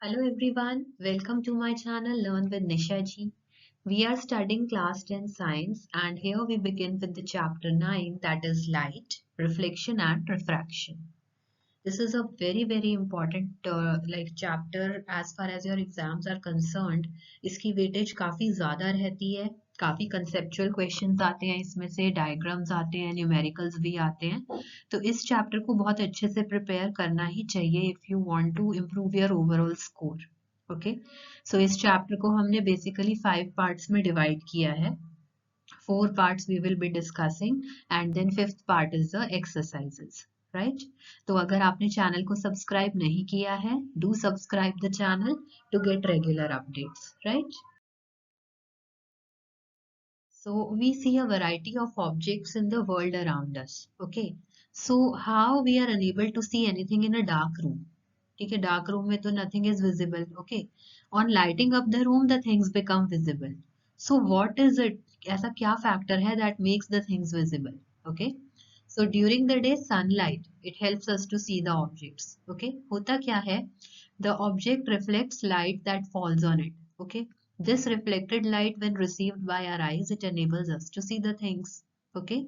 Hello everyone, welcome to my channel Learn with Nisha ji. We are studying class 10 science and here we begin with the chapter 9, that is light, reflection and refraction. This is a very important chapter as far as your exams are concerned. इसकी weightage काफी ज्यादा रहती है, काफी conceptual questions आते हैं, इसमें से डायग्राम्स आते हैं, न्यूमेरिकल्स भी आते हैं. तो इस चैप्टर को बहुत अच्छे से प्रिपेयर करना ही चाहिए if you want to improve your overall score. Okay, so इस चैप्टर को हमने बेसिकली 5 पार्ट्स में डिवाइड किया है. 4 parts we will be discussing and then 5th part is the exercises. Right तो अगर आपने चैनल को सब्सक्राइब नहीं किया है, do subscribe the channel to get regular updates. Right, so we see a variety of objects in the world around us. Okay, so how we are unable to see anything in a dark room? ठीक है, dark room में तो nothing is visible. Okay, on lighting up the room the things become visible. So what is it, ऐसा क्या factor है that makes the things visible? Okay, so during the day sunlight it helps us to see the objects. Okay, होता क्या है, the object reflects light that falls on it. Okay, this reflected light when received by our eyes it enables us to see the things. Okay,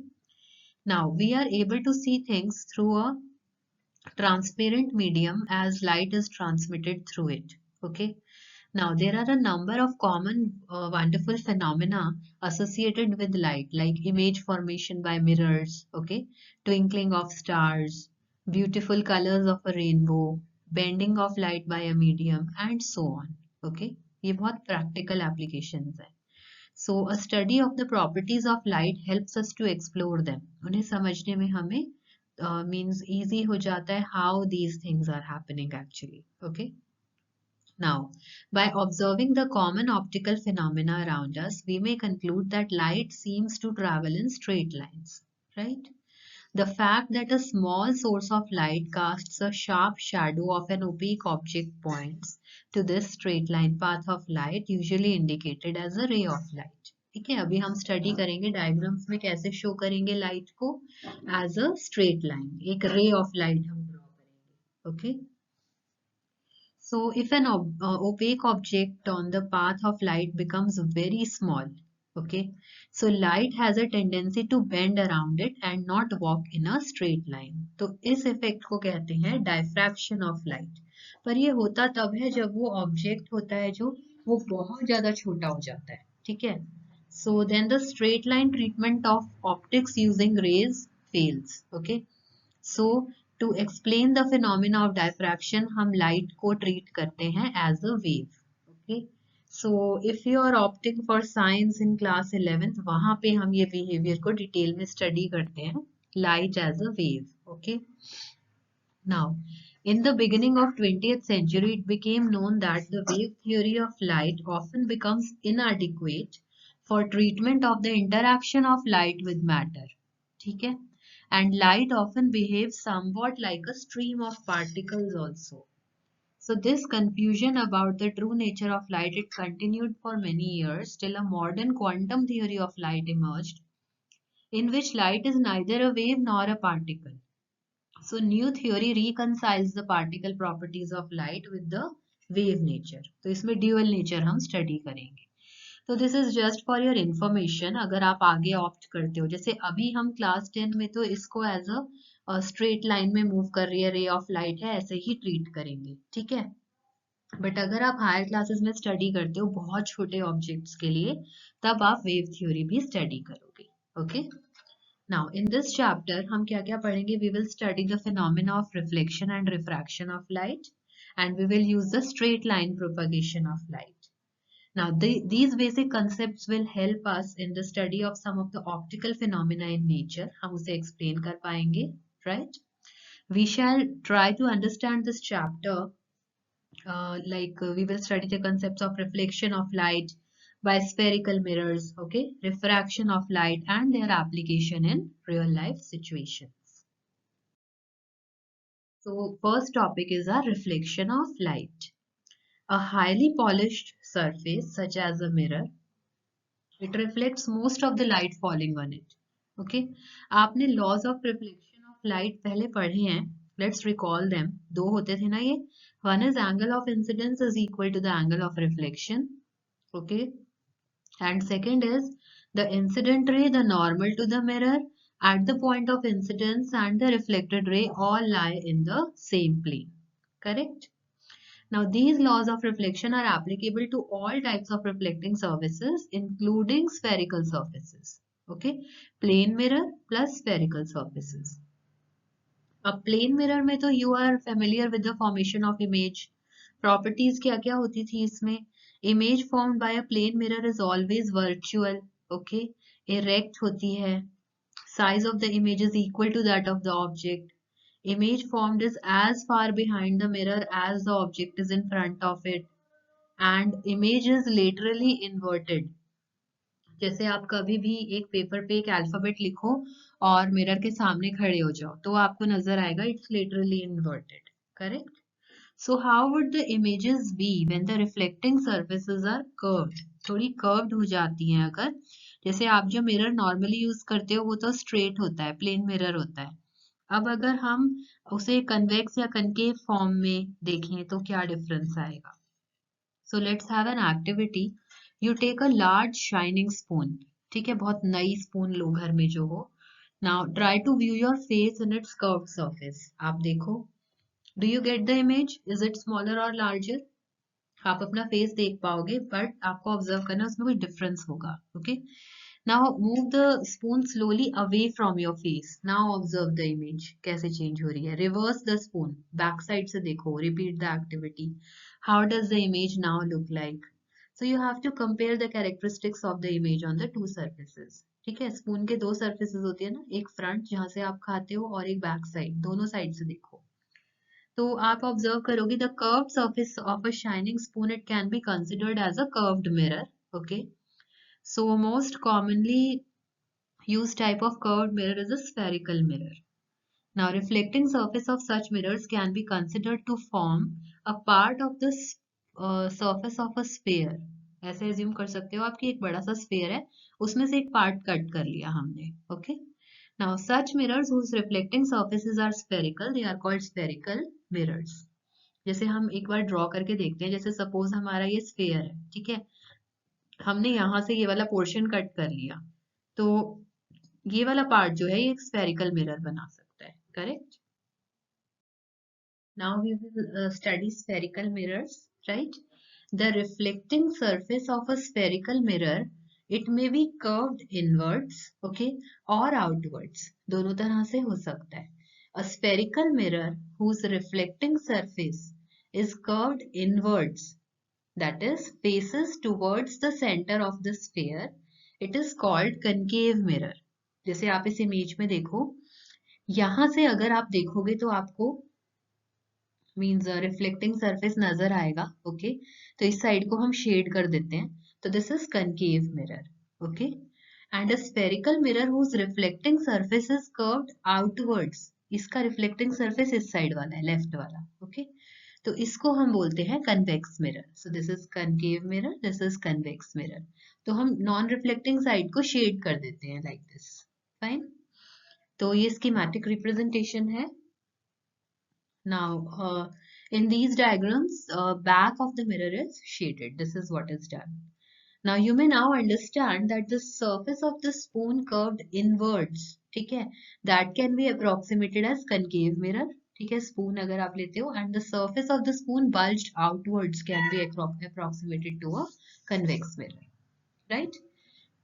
now we are able to see things through a transparent medium as light is transmitted through it. Okay, now there are a number of common wonderful phenomena associated with light, like image formation by mirrors, okay, twinkling of stars, beautiful colors of a rainbow, bending of light by a medium and so on. Okay, ये बहुत practical applications है. So a study of the properties of light helps us to explore them. उन्हें समझने में हमें means easy हो जाता है how these things are happening actually. Okay, now by observing the common optical phenomena around us we may conclude that light seems to travel in straight lines. Right, the fact that a small source of light casts a sharp shadow of an opaque object points to this straight line path of light usually indicated as a ray of light. ठीक है, अभी हम study करेंगे diagrams में कैसे show करेंगे light को as a straight line, एक रे ऑफ लाइट हम ड्रॉ करेंगे. Okay, so if an opaque object on the path of light becomes very small, okay, so light has a tendency to bend around it and not walk in a straight line. तो इस effect को कहते हैं diffraction of light. पर ये होता तब है जब वो ऑब्जेक्ट होता है जो वो बहुत ज्यादा छोटा हो जाता है. ठीक है, so then the straight line treatment of optics using rays fails. Okay, so to explain the phenomena of diffraction हम light को treat करते हैं as a wave. Okay, so if you are opting for science in class 11th वहाँ पे हम ये behavior को detail में study करते हैं, light as a wave. Okay, now in the beginning of 20th century it became known that the wave theory of light often becomes inadequate for treatment of the interaction of light with matter. ठीक है, and light often behaves somewhat like a stream of particles also. So this confusion about the true nature of light, it continued for many years till a modern quantum theory of light emerged, in which light is neither a wave nor a particle. So new theory reconciles the particle properties of light with the wave nature. तो इसमें dual nature हम study करेंगे. तो this is just for your information. अगर आप आगे opt करते हो, जैसे अभी हम क्लास 10 में तो इसको एज अ स्ट्रेट लाइन में मूव कर रही है, रे ऑफ लाइट है, ऐसे ही ट्रीट करेंगे. ठीक है, बट अगर आप हायर क्लासेस में स्टडी करते हो बहुत छोटे ऑब्जेक्ट्स के लिए, तब आप वेव थ्योरी भी स्टडी करोगे. Okay, now in this chapter हम क्या क्या पढ़ेंगे, we will study the phenomena of reflection and refraction of light and we will use the straight line propagation of light. Now, these basic concepts will help us in the study of some of the optical phenomena in nature. हम उसे explain कर पाएंगे, right? We shall try to understand this chapter. We will study the concepts of reflection of light by spherical mirrors, okay? Refraction of light and their application in real life situations. So, first topic is a reflection of light. A highly polished surface such as a mirror, it reflects most of the light falling on it. Okay, आपने laws of reflection of light पहले पढ़े हैं. Let's recall them. दो होते थे ना ये. One is angle of incidence is equal to the angle of reflection. Okay. And second is the incident ray, the normal to the mirror at the point of incidence, and the reflected ray all lie in the same plane. Correct? Now, these laws of reflection are applicable to all types of reflecting surfaces, including spherical surfaces. Okay? Plane mirror plus spherical surfaces. अब plane mirror में तो you are familiar with the formation of image. Properties क्या क्या होती थी इसमें. Image formed by a plane mirror is always virtual. Okay. Erect होती है. Size of the image is equal to that of the object. Image formed is as far behind the mirror as the object is in front of it, and image is laterally inverted. जैसे आप कभी भी एक paper पे एक alphabet लिखो और mirror के सामने खड़े हो जाओ तो आपको नजर आएगा it's literally inverted. Correct. So how would the images be when the reflecting surfaces are curved. थोड़ी कर्व्ड हो जाती हैं अगर. जैसे आप जो मिरर नॉर्मली यूज करते हो वो तो स्ट्रेट होता है, प्लेन मिरर होता है. अब अगर हम उसे कन्वेक्स या कनकेव फॉर्म में देखें तो क्या डिफरेंस आएगा. So let's have an activity. You take a large shining spoon. ठीक है, बहुत नई स्पून लो घर में जो हो. Now try to view your face in its curved surface. आप देखो. Do you get the image. Is it smaller और लार्जर. आप अपना फेस देख पाओगे बट आपको ऑब्जर्व करना है उसमें कोई डिफरेंस होगा. Okay. Now move the spoon slowly away from your face. Now observe the image कैसे चेंज हो रही है. Reverse the spoon. Back side से देखो. Repeat the activity. How does the image now look like. So you have to compare the characteristics of the image on the two surfaces. ठीक है. Spoon के दो surfaces होती है ना, एक फ्रंट जहां से आप खाते हो और एक बैक साइड. दोनों साइड से देखो. तो आप ऑब्जर्व करोगे the curved surface of a shining spoon it can be considered as a curved mirror. Okay. So most commonly used type of curved mirror is a spherical mirror. Now reflecting surface of such mirrors can be considered to form a part of the surface of a sphere. ऐसे assume कर सकते हो आपकी एक बड़ा सा sphere है, उसमें से एक part cut कर लिया हमने. Okay. Now such mirrors whose reflecting surfaces are spherical, they are called spherical mirrors. जैसे हम एक बार ड्रॉ करके देखते हैं. जैसे सपोज हमारा ये स्फेयर है. ठीक है. हमने यहाँ से ये वाला पोर्शन कट कर लिया तो ये वाला पार्ट जो है ये एक स्फेरिकल मिरर बना सकता है. Correct. Now we will study spherical mirrors. Right. The reflecting surface of a spherical mirror it may be curved inwards. Okay. और आउटवर्ड्स. दोनों तरह से हो सकता है. A spherical mirror whose reflecting surface is curved inwards, that is faces towards the center of the sphere, it is called concave mirror. जैसे आप इस इमेज में देखो, यहां से अगर आप देखोगे तो आपको मींस रिफ्लेक्टिंग सरफेस नजर आएगा. ओके. तो इस साइड को हम शेड कर देते हैं. तो this is concave mirror. Okay. And a spherical mirror whose reflecting surface is curved outwards. इसका रिफ्लेक्टिंग सरफेस इस साइड वाला है, लेफ्ट वाला. ओके. तो इसको हम बोलते हैं convex mirror. So this is concave mirror, this is convex mirror. तो हम नॉन रिफ्लेक्टिंग साइड को शेड कर देते हैं लाइक दिस. फाइन. तो ये स्कीमेटिक रिप्रेजेंटेशन है. Now in these diagrams back of the mirror is shaded. This is what is done. Now you may now understand that the surface of the spoon curved inwards, ठीक है, that can be approximated as concave mirror. ठीक है. Spoon अगर आप लेते हो and the surface of the spoon bulged outwards can be approximated to a convex mirror. Right.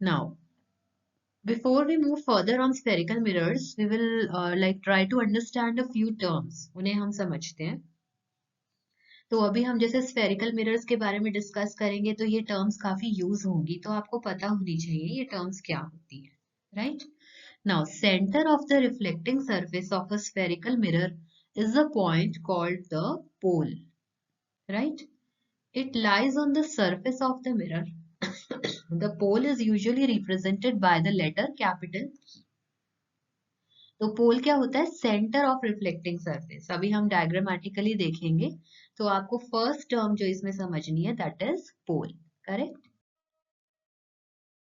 Now before we move further on spherical mirrors we will like try to understand a few terms. उन्हें हम समझते हैं. तो अभी हम जैसे spherical mirrors के बारे में डिस्कस करेंगे तो ये टर्म्स काफी यूज होंगी तो आपको पता होनी चाहिए ये टर्म्स क्या होती है. Right. Now centre of the reflecting surface of a spherical mirror is a point called the pole. Right. It lies on the surface of the mirror. The pole is usually represented by the letter capital. तो पोल क्या होता है. Centre of reflecting surface. अभी हम diagrammatically देखेंगे तो आपको first term जो इसमें समझनी है दैट इज पोल. करेक्ट.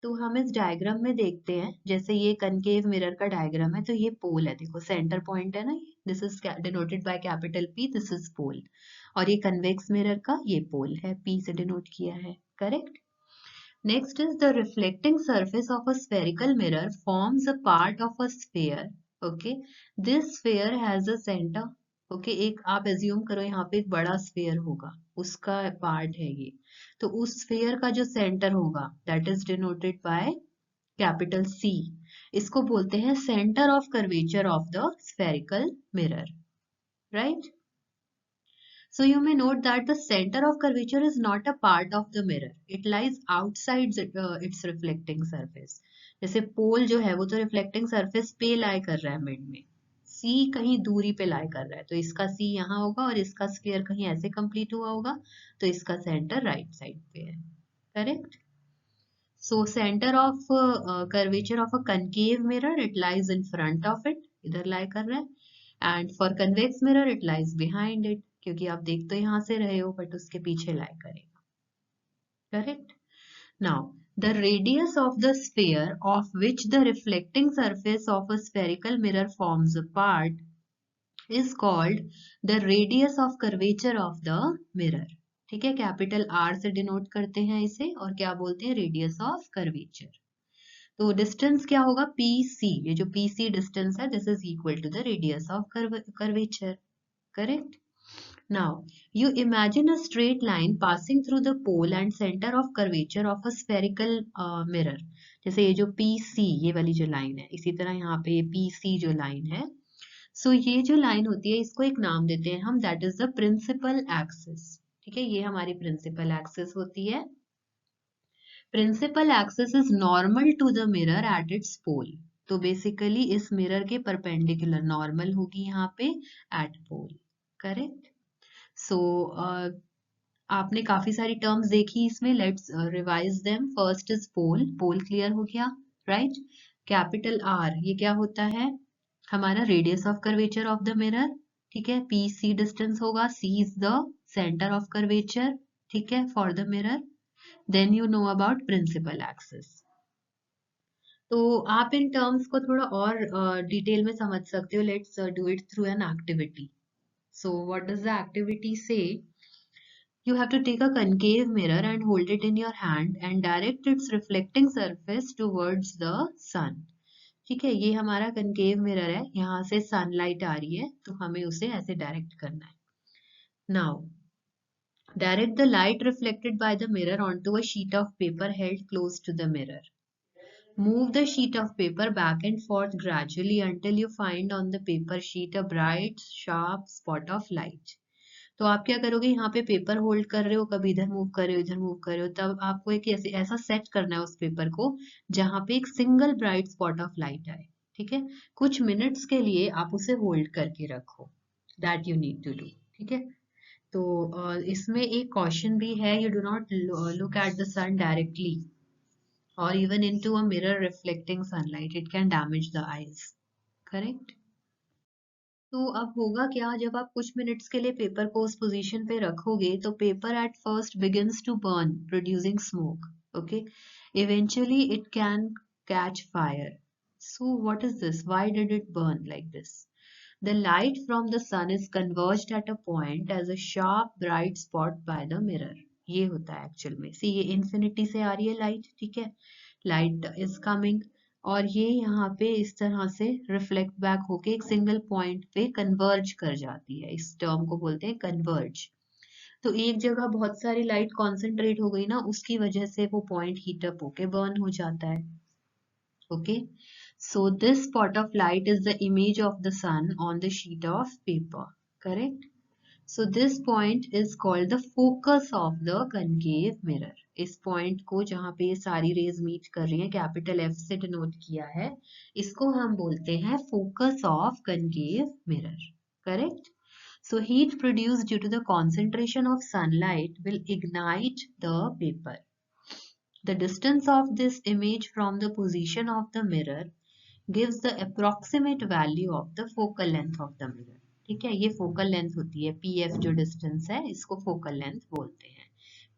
तो हम इस डायग्राम में देखते हैं, जैसे ये कनकेव मिरर का डायग्राम है, तो ये पोल है, देखो सेंटर पॉइंट है ना, this is denoted by capital P, this is pole, और ये कन्वेक्स मिरर का ये पोल है, P से डिनोट किया है, correct. Next is the reflecting surface of a spherical mirror forms a part of a sphere. Okay, this sphere has a center. Okay, एक आप एज्यूम करो यहाँ पे एक बड़ा स्फीयर होगा, उसका पार्ट है ये, तो उस स्फीयर का जो सेंटर होगा that is denoted by capital C. इसको बोलते हैं centre of curvature of the spherical mirror, right? So you may note that the center of curvature is not a part of the mirror. It lies outside its reflecting surface. जैसे पोल जो है वो तो reflecting surface पे लाई कर रहा है mid में, C कहीं दूरी पे लाई कर रहा है, तो इसका C यहाँ होगा और इसका स्फीयर कहीं ऐसे कंप्लीट हुआ होगा, तो इसका सेंटर राइट साइड पे है, correct. So center of curvature of a concave mirror, it lies in front of it, इधर लाई कर रहा है, and for convex mirror it lies behind it, क्योंकि आप देख तो यहाँ से रहे हो बट उसके पीछे लाई करेगा, correct. Now the radius of the sphere of which the reflecting surface of a spherical mirror forms a part is called the radius of curvature of the mirror. ठीक है, कैपिटल R से denote करते हैं इसे, और क्या बोलते हैं, रेडियस ऑफ कर्वेचर। तो डिस्टेंस क्या होगा, PC, ये जो PC डिस्टेंस है this is equal to the radius of curvature, correct. Now you imagine a straight line passing through the pole and center of curvature of a spherical mirror. जैसे ये जो PC, ये वाली जो line है, इसी तरह यहाँ पे ये PC जो लाइन है, सो ये जो लाइन होती है इसको एक नाम देते हैं हम, that is the principal axis. ठीक है, ये हमारी प्रिंसिपल एक्सिस होती है। Principal axis is normal to the mirror at its pole, तो बेसिकली इस मिरर के परपेंडिकुलर नॉर्मल होगी यहाँ पे एट पोल, करेक्ट। सो आपने काफी सारी टर्म्स देखी इसमें, let's revise them. First is pole, pole clear हो गया, राइट। कैपिटल R ये क्या होता है, हमारा radius of curvature of the mirror, ठीक है। PC डिस्टेंस होगा, C is the centre of curvature, ठीक है, for the mirror. Then you know about principal axis. तो आप इन टर्म्स को थोड़ा और डिटेल में समझ सकते हो, let's do it through an activity. So what does the activity say? You have to take a concave mirror and hold it in your hand and direct its reflecting surface towards the sun. ठीक है, ये हमारा concave mirror है, यहाँ से sunlight आ रही है, तो हमें उसे ऐसे डायरेक्ट करना है। Now, direct the light reflected by the mirror onto a sheet of paper held close to the mirror. Move the sheet of paper back and forth gradually until you find on the paper sheet a bright, sharp spot of light. तो आप क्या करोगे, यहाँ पे paper hold कर रहे हो, कभी इधर मूव कर रहे हो, इधर मूव कर रहे हो, तब आपको एक ऐसा सेट करना है उस पेपर को जहाँ पे एक single bright spot of light आए, ठीक है। कुछ मिनट्स के लिए आप उसे होल्ड करके रखो, that you need to do, ठीक है। तो इसमें एक कॉशन भी है, you do not look at the sun directly or even into a mirror reflecting sunlight, it can damage the eyes, correct। तो अब होगा क्या, जब आप कुछ मिनट्स के लिए पेपर को उस पोजीशन पे रखोगे तो paper at first begins to burn producing smoke, okay. Eventually it can catch fire. So what is this, why did it burn like this? The light from the sun is converged at a point as a sharp bright spot by the mirror. ये होता है actual में, सी ये infinity से आ रही है light, ठीक है, लाइट इज कमिंग, और ये यहाँ पे इस तरह से रिफ्लेक्ट बैक होके एक सिंगल पॉइंट पे कन्वर्ज कर जाती है, इस टर्म को बोलते हैं कन्वर्ज। तो एक जगह बहुत सारी लाइट कॉन्सेंट्रेट हो गई ना, उसकी वजह से वो पॉइंट हीट अप होके बर्न हो जाता है, okay. So this spot of light is the image of the sun on the sheet of paper, correct? So this point is called the focus of the concave mirror. इस point को जहाँ पे ये सारी raise meet कर रही हैं, capital F से डिनोट किया है, इसको हम बोलते हैं focus of concave mirror, correct? So heat produced due to the concentration of sunlight will ignite the paper. The distance of this image from the position of the mirror gives the approximate value of the focal length of the mirror. ठीक है, ये focal length होती है, PF जो distance है इसको focal length बोलते हैं।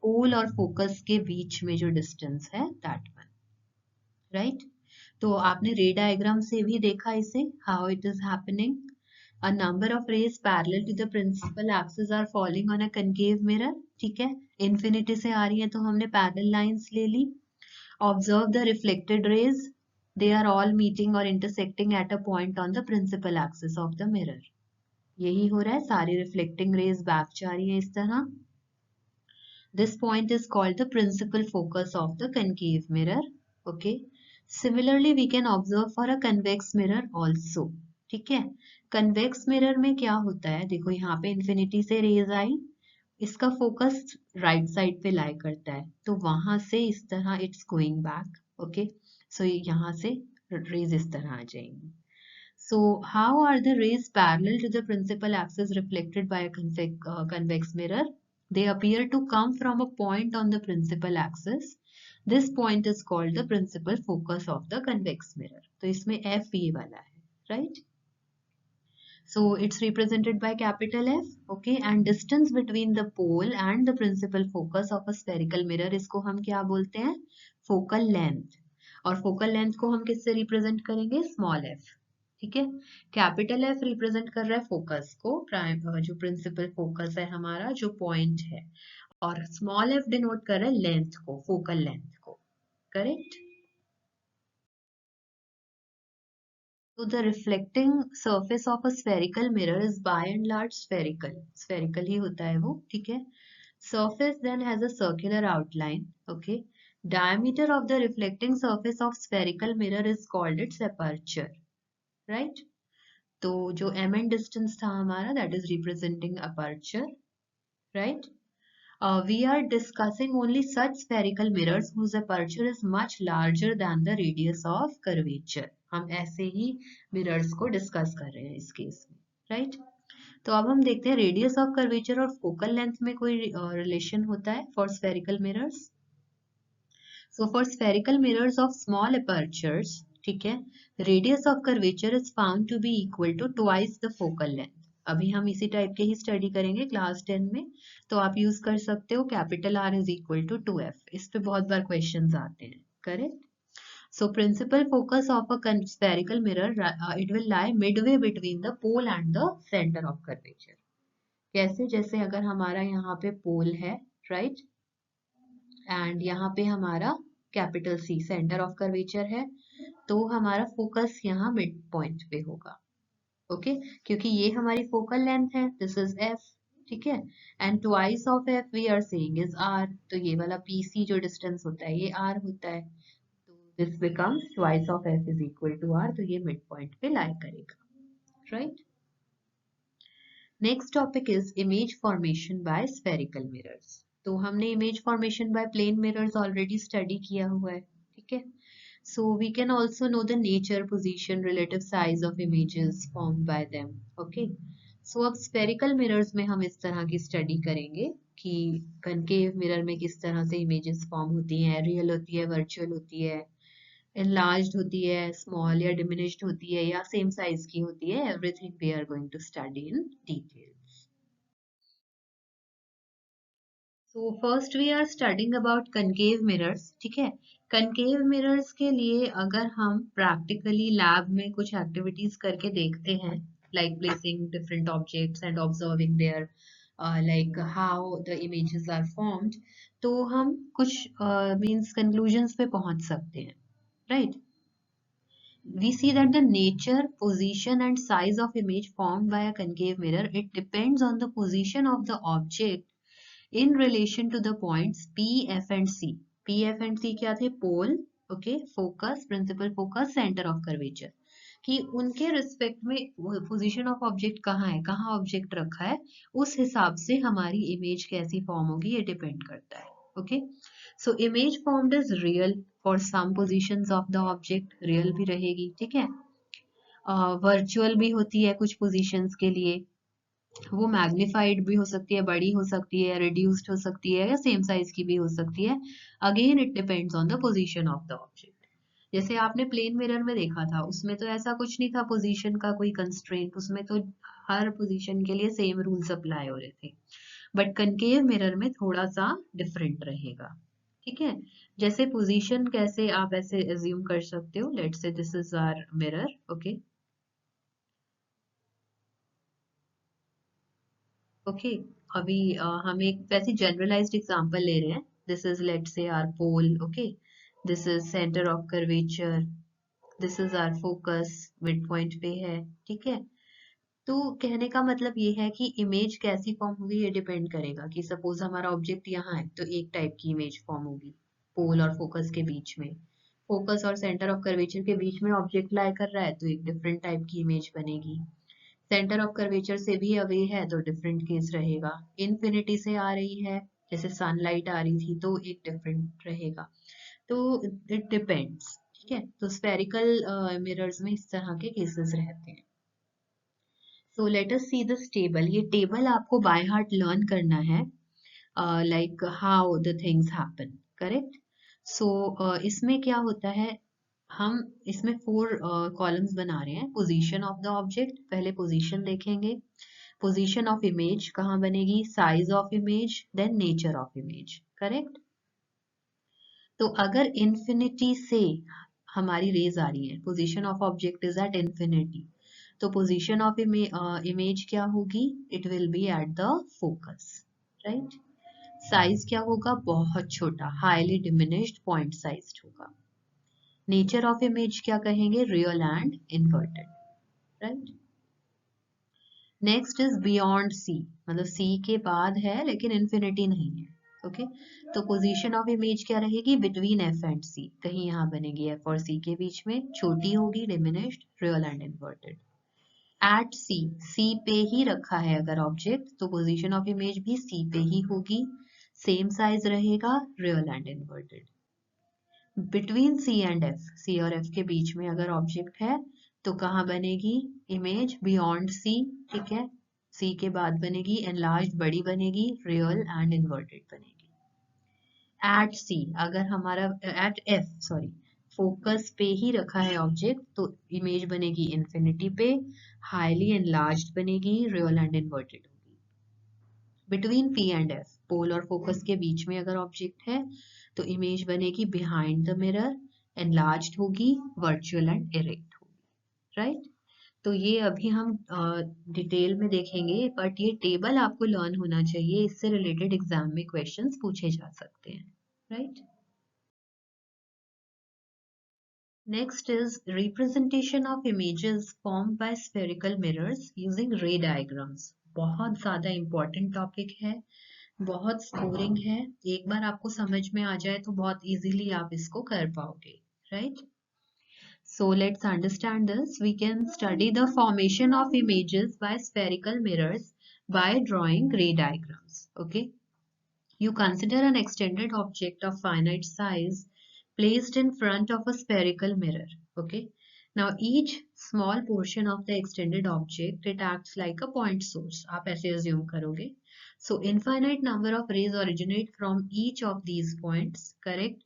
पोल और फोकस के बीच में जो डिस्टेंस है दैट वन, राइट। तो आपने रे डायग्राम से भी देखा इसे, how it is happening. A number of rays parallel to the principal axis are falling on a concave mirror, ठीक है, infinity से आ रही है तो हमने parallel lines ले ली. Observe the reflected rays, they are all meeting or intersecting at a point on the principal axis of the mirror. यही हो रहा है, सारी reflecting rays back जा रही है इस तरह. This point is called the principal focus of the concave mirror. Okay. Similarly, we can observe for a convex mirror also. ठीक है, कन्वेक्स मिरर में क्या होता है, देखो यहाँ पे इंफिनिटी से रेज आई, इसका फोकस राइट साइड पे लाई करता है, तो वहां से इस तरह इट्स गोइंग बैक. ओके, सो यहाँ से रेज इस तरह आ जाएंगी. So how are the rays parallel to the principal axis reflected by a convex mirror? They appear to come from a point on the principal axis. This point is called the principal focus of the convex mirror. तो इसमें F ये वाला है, right? So it's represented by capital F, okay? And distance between the pole and the principal focus of a spherical mirror, इसको हम क्या बोलते हैं? Focal length. और focal length को हम किससे represent करेंगे? Small f. ठीक है, कैपिटल एफ रिप्रेजेंट कर रहा है फोकस को, जो प्रिंसिपल फोकस है हमारा, जो पॉइंट है, और स्मॉल एफ डिनोट कर रहा है लेंथ को, फोकल लेंथ को. Correct. So the reflecting surface of a spherical mirror is by and large spherical. Spherical ही होता है वो, ठीक है. Surface then has a circular outline. Okay. Diameter of the reflecting surface of spherical mirror is called its aperture. Right. तो जो mn distance था हमारा, that is representing aperture. Right. We are discussing only such spherical mirrors whose aperture is much larger than the radius of curvature. हम ऐसे ही mirrors को discuss कर रहे हैं इस केस में, right? तो अब हम देखते हैं radius of curvature और focal length में कोई relation होता है for spherical mirrors. So for spherical mirrors of small apertures, ठीक है, radius of curvature is found to be equal to twice the focal length. अभी हम इसी टाइप के ही स्टडी करेंगे क्लास 10 में, तो आप यूज कर सकते हो capital R is equal to 2F. इस पे बहुत बार क्वेश्चंस आते हैं. Correct. So principal focus of a spherical mirror, it will lie midway between the pole and the centre of curvature. कैसे? जैसे अगर हमारा यहाँ पे पोल है, राइट, एंड यहाँ पे हमारा capital C centre of curvature है, तो हमारा फोकस यहाँ मिड पॉइंट पे होगा. ओके, क्योंकि ये हमारी फोकल लेंथ है, दिस इज F. ठीक है, and twice of F we are saying is R. तो ये वाला PC जो डिस्टेंस होता है ये R होता है, तो this becomes twice of F is equal to R. तो ये मिड पॉइंट पे लाई करेगा, right. Next topic is image formation by spherical mirrors. तो हमने image formation by plane mirrors already study किया हुआ है, ठीक है. So we can also know the nature, position, relative size of images formed by them. Okay. So अब spherical mirrors में हम इस तरह की स्टडी करेंगे कि concave mirror में किस तरह से images form होती हैं, real होती है, virtual होती है, enlarged होती है, small या diminished होती है, या same size की होती है. Everything we are going to study in details. So first we are studying about concave mirrors. ठीक है, concave mirrors के लिए अगर हम practically lab में कुछ activities करके देखते हैं, like placing different objects and observing their like how the images are formed, तो हम कुछ means conclusions पे पहुंच सकते हैं, right? We see that the nature, position and size of image formed by a concave mirror, it depends on the position of the object in relation to the points P, F and C. P, F and C क्या थे? Pole, okay, focus, principal focus, centre of curvature, कि उनके respect में position of object कहाँ है, कहाँ object रखा है, उस हिसाब से हमारी इमेज कैसी फॉर्म होगी ये डिपेंड करता है. Okay, so image formed is real for some positions of the object, real भी रहेगी, ठीक है. वर्चुअल भी होती है कुछ पोजीशंस के लिए, वो मैग्निफाइड भी हो सकती है, बड़ी हो सकती है, रिड्यूस्ड हो सकती है, या सेम साइज की भी हो सकती है. Again it depends on the position of the object. जैसे आपने प्लेन मिरर में देखा था, उसमें तो ऐसा कुछ नहीं था पोजीशन का कोई कंस्ट्रेंट, उसमें तो हर पोजीशन के लिए सेम रूल्स अप्लाई हो रहे थे. बट कनकेव मिरर में थोड़ा सा डिफरेंट रहेगा. ठीक है। जैसे पोजीशन कैसे आप ऐसे एज्यूम कर सकते हो, let's say this is our mirror, okay okay. अभी हम एक वैसे जनरलाइज्ड एग्जांपल ले रहे हैं। This is let's say our pole, okay, this is centre of curvature, this is our focus, mid point पे है, ठीक है। तो कहने का मतलब ये है कि इमेज कैसी फॉर्म होगी ये डिपेंड करेगा कि सपोज हमारा ऑब्जेक्ट यहाँ है तो एक टाइप की इमेज फॉर्म होगी पोल और फोकस के बीच में, फोकस और सेंटर ऑफ कर्वेचर के बीच में ऑब्जेक्ट लाई कर रहा है तो एक डिफरेंट टाइप की इमेज बनेगी। सेंटर ऑफ कर्वेचर से भी अवे है तो डिफरेंट केस रहेगा। इन्फिनिटी से आ रही है, जैसे सनलाइट आ रही थी तो एक डिफरेंट रहेगा। तो इट डिपेंड्स, ठीक है। तो स्फेरिकल मिरर्स में इस तरह के केसेस रहते हैं। So let us see this table. ये टेबल आपको बाय हार्ट लर्न करना है, like how the things happen, correct. So इसमें क्या होता है, हम इसमें 4 कॉलम्स बना रहे हैं। पोजीशन ऑफ द ऑब्जेक्ट, पहले पोजीशन देखेंगे। पोजीशन ऑफ इमेज कहाँ बनेगी, size of image, then nature of image, correct. तो अगर इन्फिनिटी से हमारी रेज आ रही है, position of object is at infinity, तो पोजीशन ऑफ इमेज क्या होगी, it will be at the focus, right. Size क्या होगा, बहुत छोटा, हाईली डिमिनिश्ड पॉइंट साइज होगा। नेचर ऑफ इमेज क्या कहेंगे, real and inverted, right. Next is beyond C, मतलब सी के बाद है लेकिन इन्फिनिटी नहीं है, ओके। तो पोजीशन ऑफ इमेज क्या रहेगी, बिटवीन एफ एंड सी, कहीं यहाँ बनेगी एफ और सी के बीच में, छोटी होगी, diminished, real and inverted. At C, C पे ही रखा है अगर ऑब्जेक्ट तो पोजीशन ऑफ इमेज भी सी पे ही होगी, सेम साइज रहेगा, real and inverted. Between C and F, C और एफ के बीच में अगर ऑब्जेक्ट है तो कहाँ बनेगी इमेज, बियॉन्ड सी, ठीक है। सी के बाद बनेगी एनलार्ज, बड़ी बनेगी, रियल एंड इन्वर्टेड बनेगी। एट सी, अगर हमारा एट एफ सॉरी, फोकस पे ही रखा है ऑब्जेक्ट तो इमेज बनेगी इन्फिनिटी पे, हाईली एनलार्ज्ड बनेगी, रियल एंड इन्वर्टेड होगी। बिटवीन पी एंड एफ, पोल और फोकस के बीच में अगर ऑब्जेक्ट है तो इमेज बनेगी बिहाइंड द मिरर, एनलार्ज्ड होगी, वर्चुअल एंड इरेक्ट होगी, राइट। तो ये अभी हम डिटेल में देखेंगे, बट ये टेबल आपको लर्न होना चाहिए, इससे रिलेटेड एग्जाम में क्वेश्चंस पूछे जा सकते हैं, right. Next is representation of images formed by spherical mirrors using ray diagrams. बहुत ज़्यादा important topic है, बहुत स्कोरिंग है। एक बार आपको समझ में आ जाए तो बहुत easily आप इसको कर पाओगे, right? So let's understand this. We can study the formation of images by spherical mirrors by drawing ray diagrams. Okay. You consider an extended object of finite size placed in front of a spherical mirror. Okay. Now each small portion of the extended object, it acts like a point source. आप ऐसे assume करोगे. So infinite number of rays originate from each of these points, correct?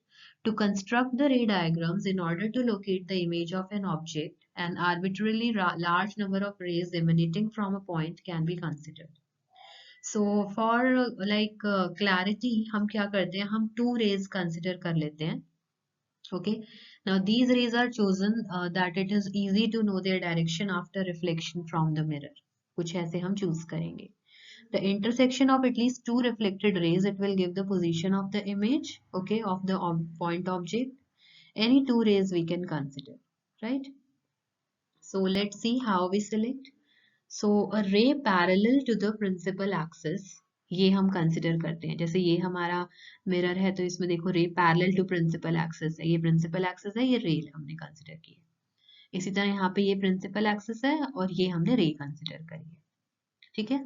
To construct the ray diagrams in order to locate the image of an object, an arbitrarily large number of rays emanating from a point can be considered. So for like clarity हम क्या करते हैं, हम 2 raise consider कर लेते हैं, okay. Now these rays are chosen that it is easy to know their direction after reflection from the mirror, कुछ ऐसे हम चूज करेंगे। The intersection of at least 2 reflected rays, it will give the position of the image, okay, of the point object. Any 2 rays we can consider, right. So let's see how we select. So a ray parallel to the principal axis, ये हम consider करते हैं। जैसे ये हमारा mirror है तो इसमें देखो रे पैरेलल टू प्रिंसिपल एक्सिस है, ये प्रिंसिपल एक्सिस है, ये रे हमने कंसिडर की है। इसी तरह यहाँ पे ये प्रिंसिपल एक्सिस है और ये हमने रे कंसिडर करी है, ठीक है।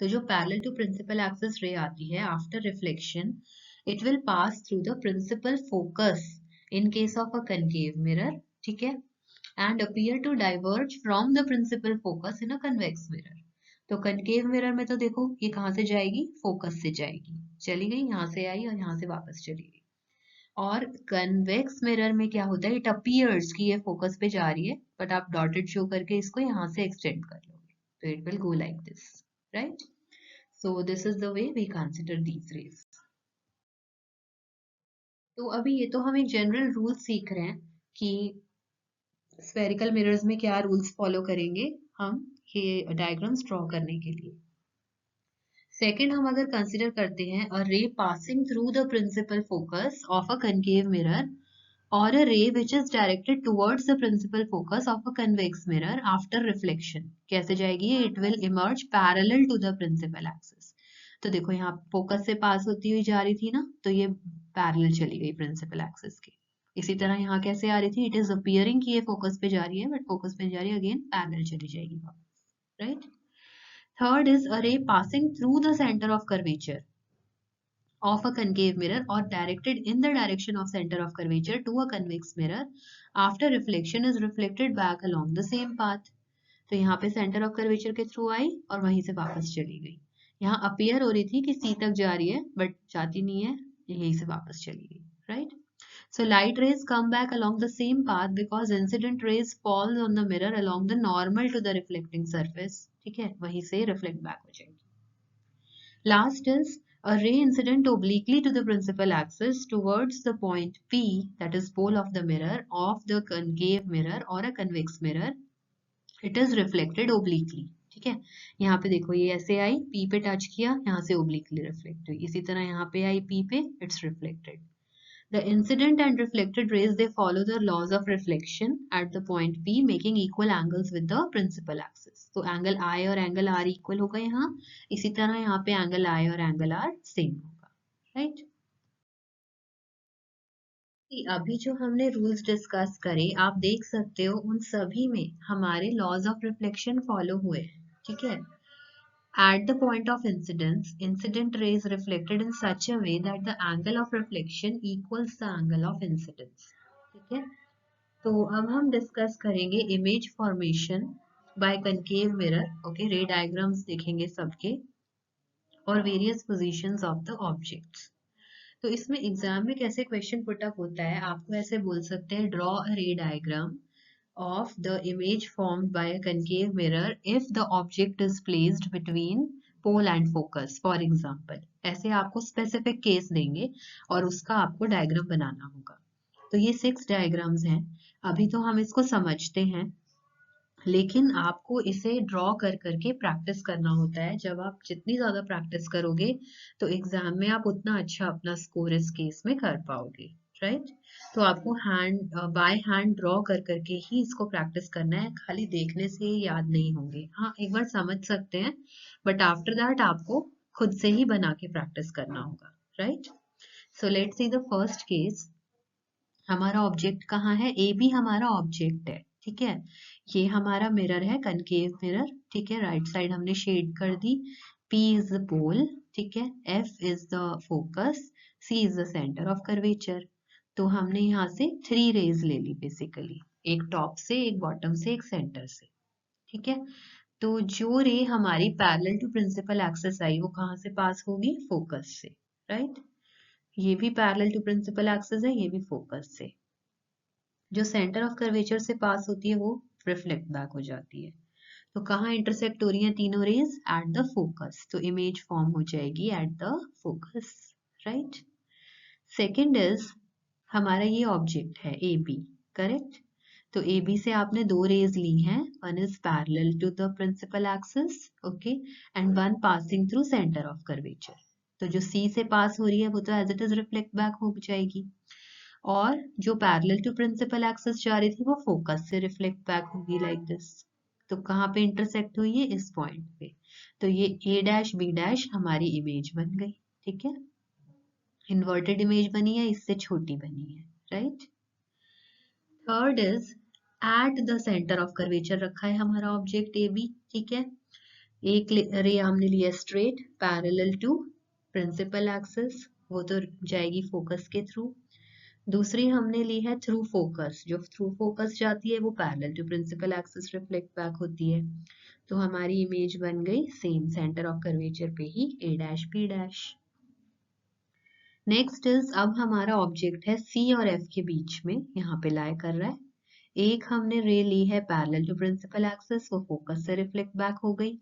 तो जो parallel to principal axis ray आती है after reflection, it will pass through the principal focus in case of a concave mirror, ठीक है, and appear to diverge from the principal focus in a convex mirror. तो concave mirror में तो देखो ये कहाँ से जाएगी, फोकस से जाएगी, चली गई यहाँ से आई और यहाँ से वापस चली गई। और कन्वेक्स मिरर में क्या होता है, इट अपीयर्स कि ये फोकस पे जा रही है, बट आप डॉटेड शो करके इसको यहाँ से एक्सटेंड कर लोगे तो it will go like this, right. So this is the way we consider these rays. तो अभी ये तो हम एक जनरल रूल सीख रहे हैं कि स्फेरिकल मिरर्स में क्या रूल्स फॉलो करेंगे हम ये डायग्राम्स ड्रॉ करने के लिए। सेकेंड हम अगर कंसिडर करते हैं a ray passing through the principal focus of a concave mirror or a ray which is directed towards the principal focus of a convex mirror after reflection. कैसे जाएगी? It will emerge parallel to the principal axis. तो देखो यहाँ focus से पास होती हुई जा रही थी ना, तो ये पैरेलल चली गई प्रिंसिपल एक्सिस के। इसी तरह यहाँ कैसे आ रही थी? इट इज अपियरिंग कि ये फोकस पे जा रही है, बट फोकस पे जा रही है, अगेन पैरेलल चली जाएगी वापस, right. Third is a ray passing through the centre of curvature of a concave mirror or directed in the direction of center of curvature to a convex mirror after reflection is reflected back along the same path. तो यहाँ पे centre of curvature के through आई और वहीं से वापस चली गई। यहाँ अपीयर हो रही थी कि सी तक जा रही है, बट जाती नहीं है, यहीं से वापस चली गई, right. So light rays come back along the same path because incident rays falls on the mirror along the normal to the reflecting surface. ठीक है, वहीं से reflect back हो जाएगी। Last is a ray incident obliquely to the principal axis towards the point P, that is pole of the mirror, of the concave mirror or a convex mirror. It is reflected obliquely. ठीक है, यहाँ पे देखो ये ऐसे आई, P पे touch किया, यहाँ से obliquely reflect हुई। इसी तरह यहाँ पे आई P पे, it's reflected. The incident and reflected rays, they follow the laws of reflection at the point P, making equal angles with the principal axis. तो एंगल I और एंगल R इक्वल होगा यहाँ, इसी तरह यहाँ पे एंगल I और angle R same होगा, राइट। अभी जो हमने रूल्स डिस्कस करे, आप देख सकते हो उन सभी में हमारे लॉज ऑफ रिफ्लेक्शन फॉलो हुए, ठीक है। At the point of incidence, incident ray is reflected in such a way that the angle of reflection equals the angle of incidence. ठीक है, तो अब हम डिस्कस करेंगे image formation bye concave mirror. Okay, रे डायग्राम्स देखेंगे सबके और various positions of the objects. तो इसमें एग्जाम में कैसे क्वेश्चन पुट अप होता है, आपको ऐसे बोल सकते हैं, ड्रॉ अ रे diagram of the image formed by a concave mirror if the object is placed between pole and focus, for example। ऐसे आपको स्पेसिफिक केस देंगे और उसका आपको डायग्राम बनाना होगा। तो ये 6 डायग्राम्स हैं। अभी तो हम इसको समझते हैं, लेकिन आपको इसे ड्रॉ कर करके प्रैक्टिस करना होता है। जब आप जितनी ज्यादा प्रैक्टिस करोगे तो एग्जाम में आप उतना अच्छा अपना स्कोर इस केस में कर पाओगे, राइट। तो आपको बाय हैंड ड्रॉ कर करके ही इसको प्रैक्टिस करना है, खाली देखने से ही याद नहीं होंगे। हाँ, एक बार समझ सकते हैं, बट आफ्टर दैट आपको खुद से ही बना के प्रैक्टिस करना होगा, right. So let's see the first case. हमारा ऑब्जेक्ट कहाँ है? ए बी हमारा ऑब्जेक्ट है, ठीक है। ये हमारा मिरर है, कनकेव मिरर, ठीक है। राइट साइड हमने शेड कर दी। P इज द पोल, ठीक है। F is the focus, C is the centre of curvature. तो हमने यहाँ से 3 रेज ले ली बेसिकली, एक टॉप से, एक बॉटम से, एक सेंटर से, ठीक है। तो जो रे हमारी पैरेलल टू प्रिंसिपल एक्सिस आई, वो कहाँ से पास होगी? फोकस से, राइट। ये भी पैरेलल टू प्रिंसिपल एक्सिस है, ये भी फोकस से। जो सेंटर ऑफ कर्वेचर से पास होती है वो रिफ्लेक्ट बैक हो जाती है। तो कहाँ इंटरसेक्ट हो रही है तीनों रेज? Eight the focus. तो इमेज फॉर्म हो जाएगी eight the focus, right. Second is हमारा ये ऑब्जेक्ट है ए बी, करेक्ट। तो ए बी से आपने 2 रेज ली हैं, one is parallel to the principal axis, okay, and one passing through centre of curvature. तो जो सी से पास हो रही है वो तो as it is reflect back हो जाएगी, और जो पैरेलल टू प्रिंसिपल एक्सिस जा रही थी वो फोकस से रिफ्लेक्ट बैक होगी, लाइक दिस। तो कहाँ पे इंटरसेक्ट हुई है? इस पॉइंट पे। तो ये ए डैश बी डैश हमारी इमेज बन गई, ठीक है। इन्वर्टेड इमेज बनी है, इससे छोटी बनी है, right. Third is at the centre of curvature रखा है हमारा ऑब्जेक्ट ए बी, ठीक है। एक रे हमने लिया straight parallel to principal axis, वो तो जाएगी फोकस के थ्रू। दूसरी हमने ली है थ्रू फोकस, जो थ्रू फोकस जाती है वो parallel to principal axis reflect back होती है। तो हमारी इमेज बन गई सेम सेंटर ऑफ कर्वेचर पे ही, A dash B dash. Next is अब हमारा ऑब्जेक्ट है सी और एफ के बीच में, यहाँ पे लाई कर रहा है। एक हमने रे ली है पैरेलल टू प्रिंसिपल एक्सिस, वो फोकस से रिफ्लेक्ट बैक हो गई,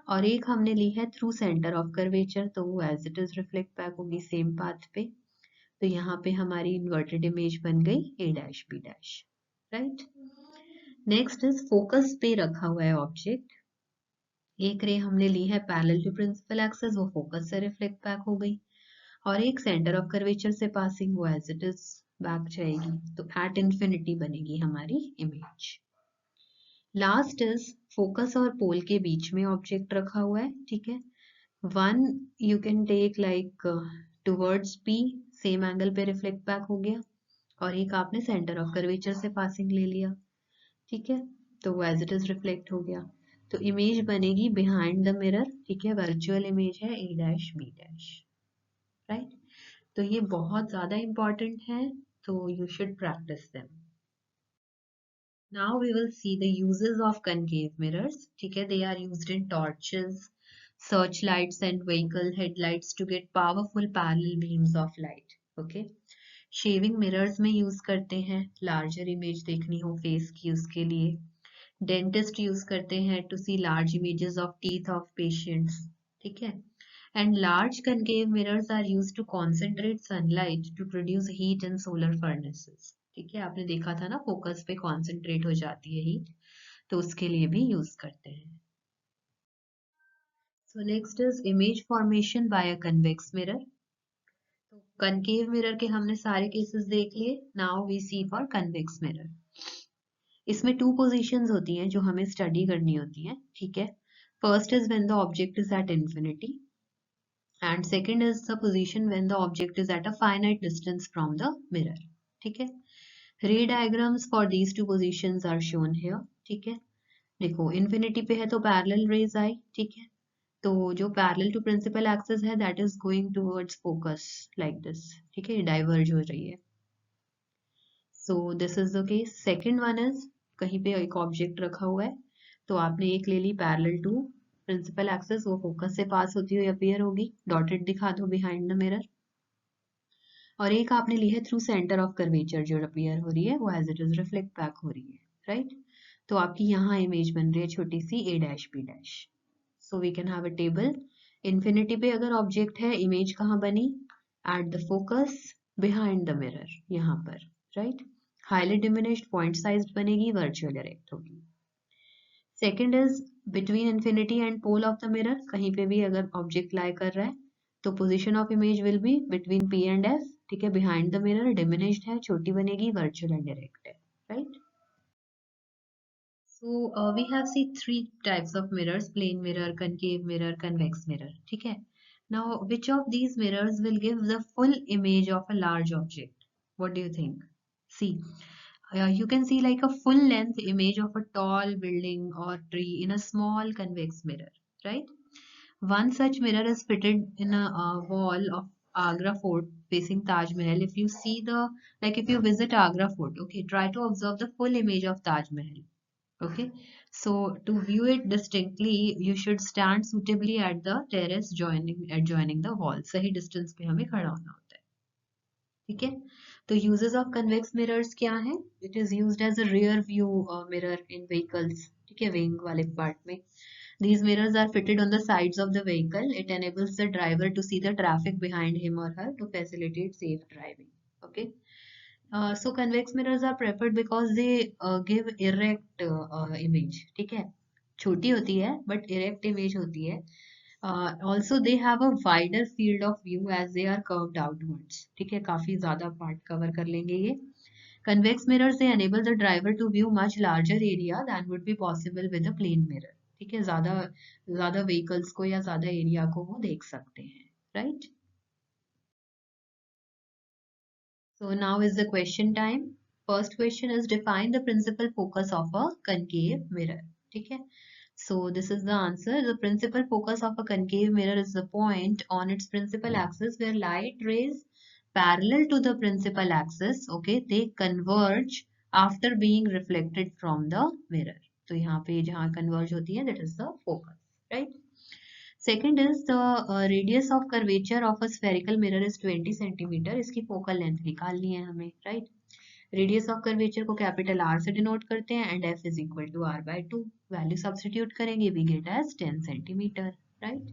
और एक हमने ली है थ्रू सेंटर ऑफ कर्वेचर, तो वो as it is reflect back होगी सेम पाथ पे। तो यहाँ पे हमारी इन्वर्टेड इमेज बन गई A dash B dash, right. Next is focus पे रखा हुआ है ऑब्जेक्ट, एक रे हमने ली है पैरेलल टू प्रिंसिपल एक्सिस, वो फोकस से रिफ्लेक्ट बैक हो गई, और एक सेंटर ऑफ कर्वेचर से पासिंग, वो एज इट इज बैक जाएगी, तो एट इंफिनिटी बनेगी हमारी इमेज। लास्ट इज फोकस और पोल के बीच में ऑब्जेक्ट रखा हुआ है, ठीक है। One you can take like towards P, same angle पे रिफ्लेक्ट बैक हो गया, और एक आपने सेंटर ऑफ कर्वेचर से पासिंग ले लिया, ठीक है, तो वो एज इट इज रिफ्लेक्ट हो गया, तो इमेज बनेगी बिहाइंड द मिरर, ठीक है, वर्चुअल इमेज है A dash B dash, right. तो ये बहुत ज्यादा इंपॉर्टेंट है, तो you should practice them. Now we will see the uses of concave mirrors. ठीक है, they are used in torches, searchlights and vehicle headlights to get powerful parallel beams of light. Okay. Shaving mirrors में use करते हैं, larger image देखनी हो face की उसके लिए. Dentist use करते हैं to see large images of teeth of patients. ठीक है. And large concave mirrors are used to concentrate sunlight to produce heat in solar furnaces. ठीक है, आपने देखा था ना, फोकस पे कॉन्सेंट्रेट हो जाती है हीट, तो उसके लिए भी यूज करते हैं। So next is image formation by a convex mirror. तो कनकेव मिरर के हमने सारे केसेस देख लिए, now we see for convex mirror. इसमें टू पोजीशंस होती हैं जो हमें स्टडी करनी होती हैं, ठीक है। First is when the object is at infinity, and second is the position when the object is at a finite distance from the mirror, ठीक है। Ray diagrams for these two positions are shown here, ठीक है। देखो infinity पे है तो parallel raise आई, ठीक है, तो जो पैरेलल टू प्रिंसिपल एक्सिस है that is going towards focus like this, ठीक है, डाइवर्ज हो रही है, सो this is the case. Second one is कहीं पे एक ऑब्जेक्ट रखा हुआ है, तो आपने एक ले ली पैरेलल टू प्रिंसिपल एक्सिस, वो फोकस से पास होती हुई अपीयर होगी, डॉटेड दिखा दो बिहाइंड द मिरर, और एक आपने ली है थ्रू सेंटर ऑफ कर्वेचर जो अपीयर हो रही है, वो as it is reflect back हो रही है, राइट। तो आपकी यहाँ इमेज बन रही है छोटी सी A dash B dash. So we can have a table, infinity पे अगर ऑब्जेक्ट है, इमेज कहाँ बनी, at the focus behind the mirror, यहाँ पर, right. Highly diminished point size बनेगी, वर्चुअल इरेक्ट होगी। Second is between infinity and pole of the mirror, कहीं पे भी अगर ऑब्जेक्ट लाई कर रहा है, तो position of image will be between P and F, ठीक है, बिहाइंड द मिरर, डिमिनिश्ड है, छोटी बनेगी, वर्चुअल एंड डायरेक्ट है, right. So we have seen three types of mirrors: plane mirror, concave mirror, convex mirror. ठीक है. Now, which of these mirrors will give the full image of a large object? What do you think? See, you can see like a full length image of a tall building or tree in a small convex mirror, right? One such mirror is fitted in a wall of Agra Fort facing Taj Mahal. If you see the, like if you visit Agra Fort, okay, try to observe the full image of Taj Mahal. Okay, so to view it distinctly, you should stand suitably at the terrace adjoining the wall. सही distance पे हमें खड़ा होना होता है, ठीक है। तो uses of convex mirrors क्या है? It is used as a rear view mirror in vehicles, ठीक है, wing वाले part में। These mirrors are fitted on the sides of the vehicle. It enables the driver to see the traffic behind him or her to facilitate safe driving. Okay. So convex mirrors are preferred because they give erect image, ठीक है, छोटी होती है but erect image होती है. Also they have a wider field of view as they are curved outwards, ठीक है, काफी ज्यादा part cover कर लेंगे ये. Convex mirrors they enable the driver to view much larger area than would be possible with a plane mirror, ठीक है, ज्यादा ज्यादा vehicles को या ज्यादा area को वो देख सकते हैं, right? So now is the question time. First question is define the principal focus of a concave mirror. ठीक है? So this is the answer. The principal focus of a concave mirror is the point on its principal axis where light rays parallel to the principal axis, okay, they converge after being reflected from the mirror. तो यहाँ पे जहाँ converge होती है, that is the focus, right? Second is the radius of curvature of a spherical mirror is 20 centimeter. इसकी focal length निकालनी है हमें, right? Radius of curvature को capital R से denote करते हैं and F is equal to R by 2. Value substitute करेंगे, we get as 10 centimeter, right?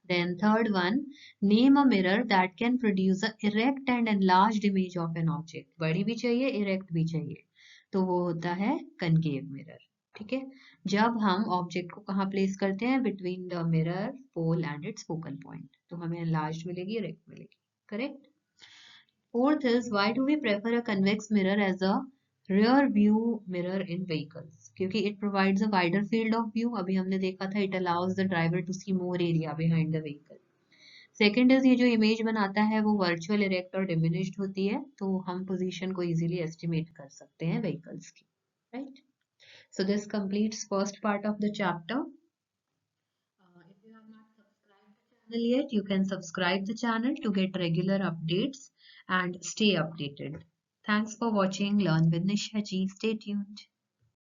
Then third one, name a mirror that can produce a erect and enlarged image of an object. बड़ी भी चाहिए, erect भी चाहिए, तो वो होता है concave mirror. ठीक है, जब हम ऑब्जेक्ट को कहाँ प्लेस करते हैं, between the mirror pole and its focal point, तो हमें enlarged मिलेगी, erect मिलेगी. Correct. Fourth is, why do we prefer a convex mirror as a rear view mirror in vehicles? क्योंकि it provides a wider field of view. अभी हमने देखा था, it allows the driver to see more area behind the vehicle. Second is, ये जो image बनाता है वो वर्चुअल, इरेक्ट और डिमिनिश्ड होती है, तो हम पोजीशन को इजीली एस्टिमेट कर सकते हैं व्हीकल्स की. Right. So this completes first part of the chapter. If you have not subscribed the channel yet, you can subscribe the channel to get regular updates and stay updated. Thanks for watching Learn with Nisha ji. Stay tuned.